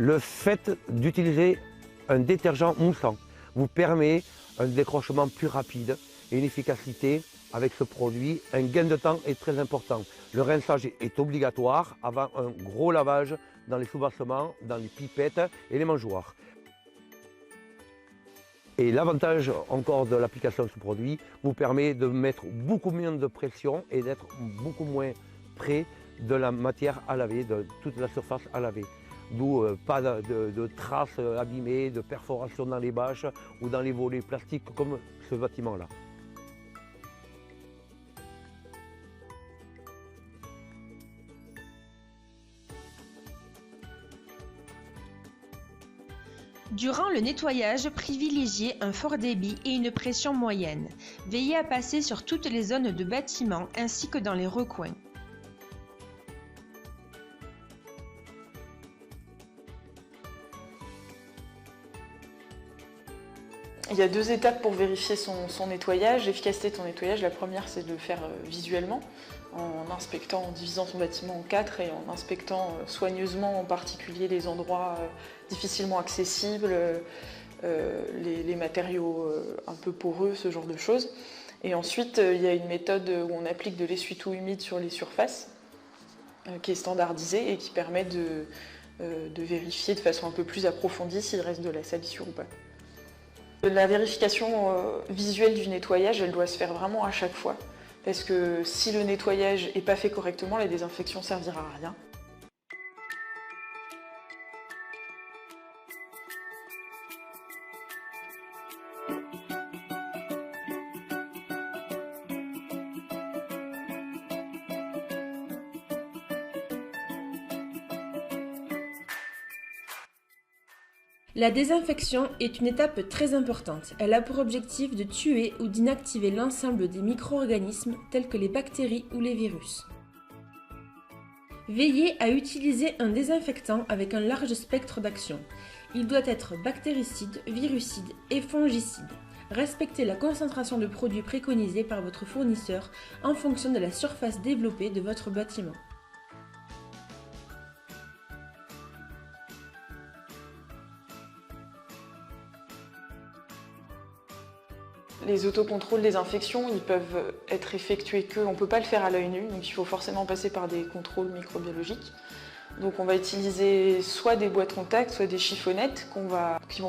Le fait d'utiliser un détergent moussant vous permet un décrochement plus rapide et une efficacité avec ce produit. Un gain de temps est très important. Le rinçage est obligatoire avant un gros lavage dans les soubassements, dans les pipettes et les mangeoires. Et l'avantage encore de l'application de ce produit vous permet de mettre beaucoup moins de pression et d'être beaucoup moins près de la matière à laver, de toute la surface à laver. D'où pas de traces abîmées, de perforations dans les bâches ou dans les volets plastiques comme ce bâtiment-là. Durant le nettoyage, privilégiez un fort débit et une pression moyenne. Veillez à passer sur toutes les zones de bâtiment ainsi que dans les recoins. Il y a 2 étapes pour vérifier son nettoyage, l'efficacité de ton nettoyage. La première, c'est de le faire visuellement, en inspectant, en divisant son bâtiment en 4 et en inspectant soigneusement en particulier les endroits difficilement accessibles, les matériaux un peu poreux, ce genre de choses. Et ensuite, il y a une méthode où on applique de l'essuie-tout humide sur les surfaces, qui est standardisée et qui permet de vérifier de façon un peu plus approfondie s'il reste de la salissure ou pas. La vérification visuelle du nettoyage, elle doit se faire vraiment à chaque fois. Parce que si le nettoyage n'est pas fait correctement, la désinfection ne servira à rien. La désinfection est une étape très importante. Elle a pour objectif de tuer ou d'inactiver l'ensemble des micro-organismes tels que les bactéries ou les virus. Veillez à utiliser un désinfectant avec un large spectre d'action. Il doit être bactéricide, virucide et fongicide. Respectez la concentration de produits préconisée par votre fournisseur en fonction de la surface développée de votre bâtiment. Les autocontrôles des infections, ils peuvent être effectués on ne peut pas le faire à l'œil nu, donc il faut forcément passer par des contrôles microbiologiques. Donc on va utiliser soit des boîtes contact, soit des chiffonnettes qui vont